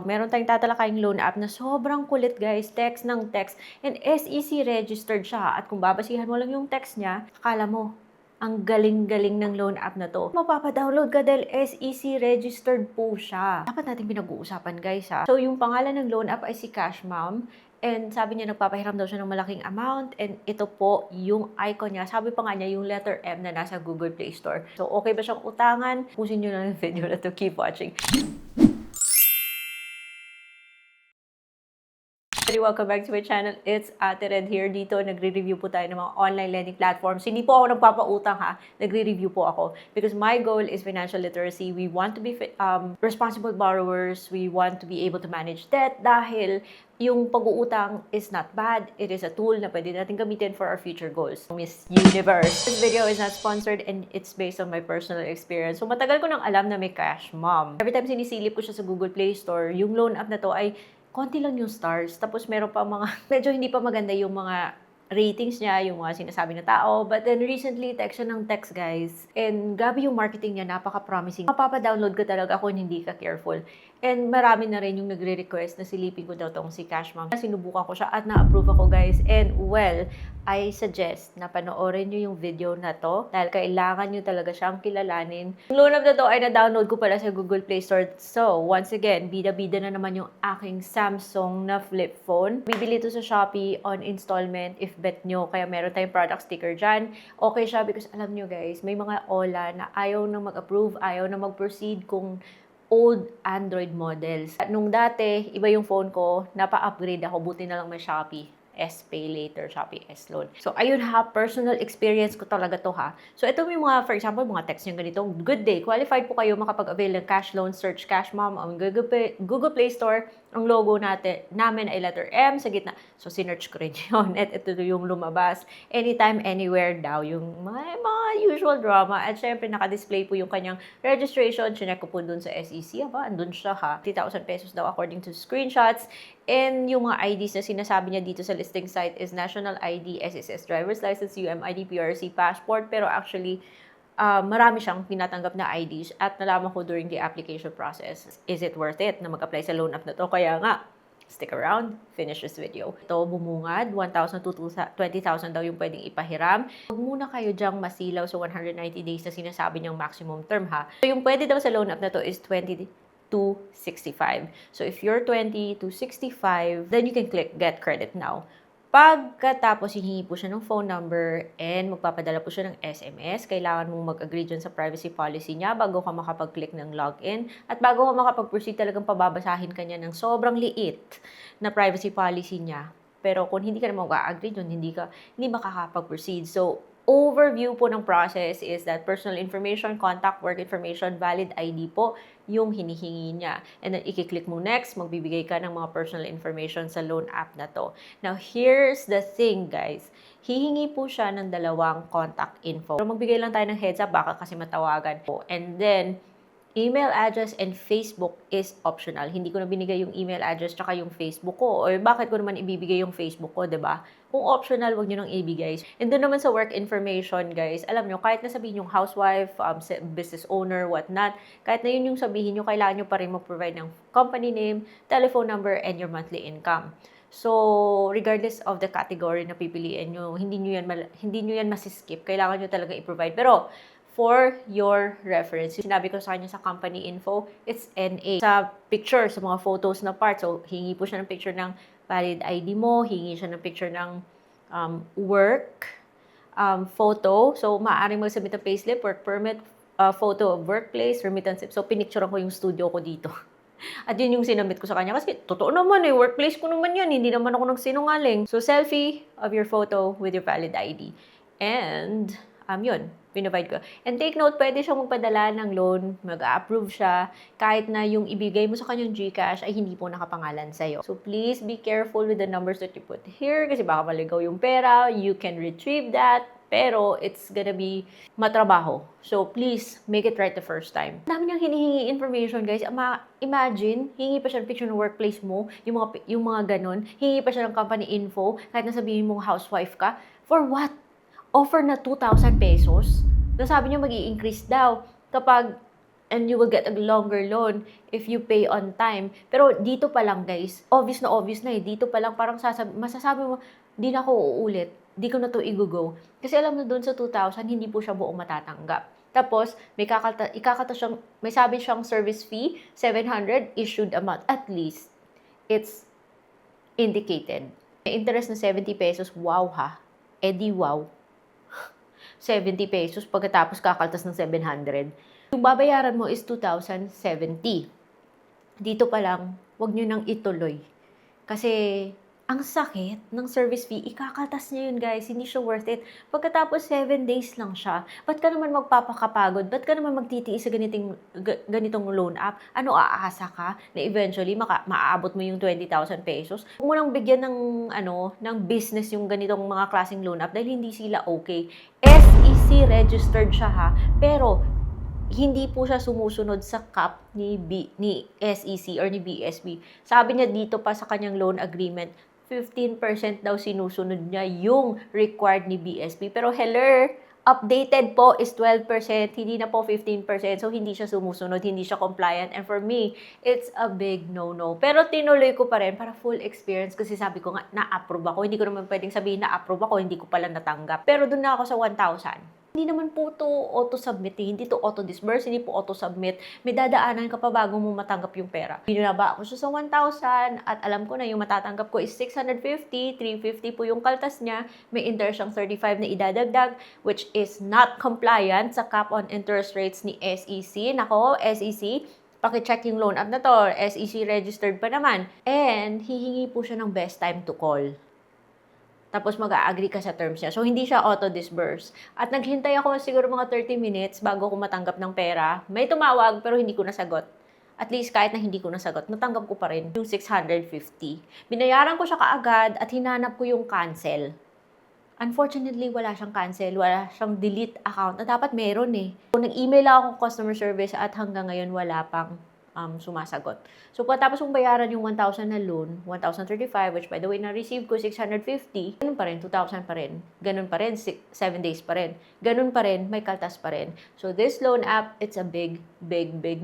meron tayong tatalakayang loan app na sobrang kulit guys, text ng text, and SEC registered siya. At kung babasihan mo lang yung text niya, akala mo, ang galing-galing ng loan app na to. Mapapadownload ka dahil SEC registered po siya. Dapat natin pinag-uusapan guys ha. So yung pangalan ng loan app ay si Cash Mom. And sabi niya nagpapahiram daw siya ng malaking amount. And ito po yung icon niya. Sabi pa nga niya yung letter M na nasa Google Play Store. So okay ba siyang utangan? Pusin niyo na yung video na to. Keep watching. Welcome back to my channel. It's Ate Red here. Dito, nagre-review po tayo ng mga online lending platforms. Hindi po ako nagpapautang ha. Nagre-review po ako. Because my goal is financial literacy. We want to be responsible borrowers. We want to be able to manage debt dahil yung pag-uutang is not bad. It is a tool na pwede natin gamitin for our future goals. Miss Universe. This video is not sponsored and it's based on my personal experience. So matagal ko nang alam na may Cash Mom. Every time sinisilip ko siya sa Google Play Store, yung loan app na to ay konti lang yung stars. Tapos meron pa mga, medyo hindi pa maganda yung mga ratings niya, yung mga sinasabi ng tao. But then recently, text siya ng text, guys. And grabe yung marketing niya, napaka-promising. Mapapa-download ka talaga kung hindi ka careful. And marami na rin yung nagre-request na silipin ko daw tong si Cash Mom. Sinubukan ko siya at na-approve ako, guys. And well, I suggest na panoorin nyo yung video na to dahil kailangan nyo talaga siyang kilalanin. Yung loan app na to ay na-download ko pala sa Google Play Store. So, once again, bida-bida na naman yung aking Samsung na flip phone. Bibili ito sa Shopee on installment if bet nyo. Kaya meron tayong product sticker dyan. Okay siya because alam nyo guys, may mga OLA na ayaw na mag-approve, ayaw na mag-proceed kung old Android models. At nung dati, iba yung phone ko, napa-upgrade ako, buti na lang may Shopee. S-Pay later, Shopee S-Loan. So, ayun ha, personal experience ko talaga to ha. So, ito yung mga, for example, mga text nyo ganito, good day, qualified po kayo makapag-avail ng cash loan, search Cash Mom on Google Play Store. Ang logo namin ay letter M sa gitna. So, sinerch ko rin yun. At ito yung lumabas. Anytime, anywhere daw. Yung mga usual drama. At syempre, naka-display po yung kanyang registration. Chinek ko po dun sa SEC. Aba, andun siya ha. 3,000 pesos daw according to screenshots. And yung mga IDs na sinasabi niya dito sa listing site is National ID, SSS, Driver's License, UMID, PRC, Passport. Pero actually, marami siyang tinatanggap na IDs at nalaman ko during the application process, is it worth it na mag-apply sa loan app na to? Kaya nga, stick around, finish this video. Ito, bumungad, 1,000 to 20,000 daw yung pwedeng ipahiram. Huwag muna kayo dyang masilaw sa 190 days na sinasabi niyang maximum term ha. So yung pwede daw sa loan app na to is 20 to 65. So if you're 20 to 65, then you can click get credit now. Pagkatapos, hihingi po siya ng phone number and magpapadala po siya ng SMS. Kailangan mong mag-agree dyan sa privacy policy niya bago ka makapag-click ng login. At bago ka makapag-proceed, talagang pababasahin ka niya ng sobrang liit na privacy policy niya. Pero kung hindi ka na mag-agree dyan, hindi makakapag-proceed. So, overview po ng process is that personal information, contact, work information, valid ID po yung hinihingi niya. And then, i-click mo next, magbibigay ka ng mga personal information sa loan app na to. Now, here's the thing, guys. Hihingi po siya ng dalawang contact info. So, magbigay lang tayo ng heads up, baka kasi matawagan po. And then, email address and Facebook is optional. Hindi ko na binigay yung email address tsaka yung Facebook ko. Or bakit ko naman ibibigay yung Facebook ko, 'di ba? Kung optional, wag niyo nang ibigay. And doon naman sa work information, guys, alam niyo, kahit na sabihin yung housewife, business owner, whatnot, kahit na yun yung sabihin niyo, kailangan niyo pa rin mag-provide ng company name, telephone number, and your monthly income. So, regardless of the category na pipiliin nyo, hindi nyo yan masiskip. Kailangan nyo talaga i-provide. Pero, for your reference, sinabi ko sa kanya sa company info, it's NA. Sa picture, sa mga photos na part, so hingi po siya ng picture ng valid ID mo, hingi siya ng picture ng work photo. So, maaaring mag-submit ng payslip, work permit, photo of workplace, remittance slip. So, pinicturean ko yung studio ko dito. At yun yung sinamit ko sa kanya. Kasi, totoo naman workplace ko naman yan. Hindi naman ako nagsinungaling. So, selfie of your photo with your valid ID. And, yun, pinrovide ko. And take note, pwede siyang magpadala ng loan, mag-approve siya, kahit na yung ibigay mo sa kanyang GCash ay hindi po nakapangalan sa'yo. So please be careful with the numbers that you put here kasi baka maligaw yung pera, you can retrieve that, pero it's gonna be matrabaho. So please, make it right the first time. Dami niyang hinihingi information, guys. Imagine, hingi pa siya ng picture ng workplace mo, yung mga ganun, hingi pa siya ng company info, kahit na sabihin mong housewife ka. For what? Offer na 2,000 pesos. Nasabi niyo mag-i-increase daw kapag and you will get a longer loan if you pay on time. Pero dito pa lang guys, obvious na eh. Dito pa lang parang masasabi mo, di na ako uulit. Di ko na to i-go. Kasi alam mo doon sa 2,000, hindi po siya buong matatanggap. Tapos, may sabi siyang service fee, 700 issued amount. At least, it's indicated. May interest na 70 pesos, wow ha. Eh di wow. 70 pesos pagkatapos kakaltas ng 700. Yung babayaran mo is 2,070. Dito pa lang, wag nyo nang ituloy. Kasi, ang sakit ng service fee, ikakaltas niya yun guys, hindi siya worth it. Pagkatapos 7 days lang siya, ba't ka naman magpapakapagod? Ba't ka naman magtitiis sa ganitong loan app? Ano, aasa ka na eventually maaabot mo yung 20,000 pesos? Huwag mo nang bigyan ng business yung ganitong mga klaseng loan app dahil hindi sila okay. SEC registered siya ha, pero hindi po siya sumusunod sa cap ni SEC or ni BSB. Sabi niya dito pa sa kanyang loan agreement, 15% daw sinusunod niya yung required ni BSB. Pero updated po is 12%, hindi na po 15%. So, hindi siya sumusunod, hindi siya compliant. And for me, it's a big no-no. Pero tinuloy ko pa rin para full experience kasi sabi ko nga, na-approve ako. Hindi ko naman pwedeng sabihin na-approve ako, hindi ko pala natanggap. Pero doon na ako sa 1,000. Hindi naman po to auto-submit, hindi to auto-disburse, hindi po auto-submit. May dadaanan ka pa bago mo matanggap yung pera. Binaba ako siya sa 1,000 at alam ko na yung matatanggap ko is 650, 350 po yung kaltas niya. May interest siyang 35 na idadagdag, which is not compliant sa cap on interest rates ni SEC. Nako, SEC, paki-check yung loan app na to. SEC registered pa naman. And hihingi po siya ng best time to call. Tapos mag-a-agree ka sa terms niya. So, hindi siya auto-disburse. At naghintay ako siguro mga 30 minutes bago ko matanggap ng pera. May tumawag pero hindi ko nasagot. At least kahit na hindi ko nasagot, natanggap ko pa rin yung 650. Binayaran ko siya kaagad at hinanap ko yung cancel. Unfortunately, wala siyang cancel, wala siyang delete account. Na dapat meron eh. Kung nag-email ako customer service at hanggang ngayon wala pang sumasagot. So, pagkatapos mong bayaran yung 1,000 na loan, 1,035, which by the way, na-receive ko 650, ganun pa rin, 2,000 pa rin. Ganun pa rin, 7 days pa rin. Ganun pa rin, may kaltas pa rin. So, this loan app, it's a big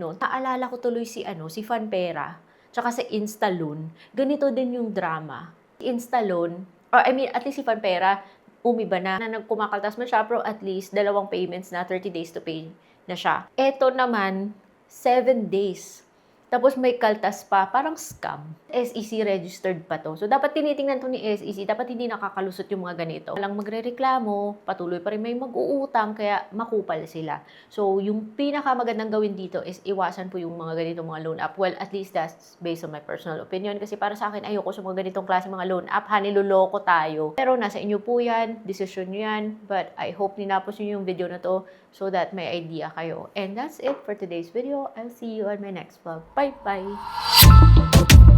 no. Naalala ko tuloy si Funpera, tsaka sa Instaloan. Ganito din yung drama. Instaloan, at least si Funpera, umiba na nagkumakaltas mo siya, pero at least 2 payments na 30 days to pay na siya. Eto naman, 7 days. Tapos may kaltas pa, parang scam. SEC registered pa to. So, dapat tinitingnan to ni SEC. Dapat hindi nakakalusot yung mga ganito. Walang magrereklamo, patuloy pa rin may mag-uutang, kaya makupal sila. So, yung pinakamagandang gawin dito is iwasan po yung mga ganitong mga loan app. Well, at least that's based on my personal opinion. Kasi para sa akin, ayoko sa mga ganitong klase mga loan app. Niloloko tayo. Pero nasa inyo po yan. Desisyon nyo yan. But I hope ninapos nyo yung video na to so that may idea kayo. And that's it for today's video. I'll see you on my next vlog. Bye-bye!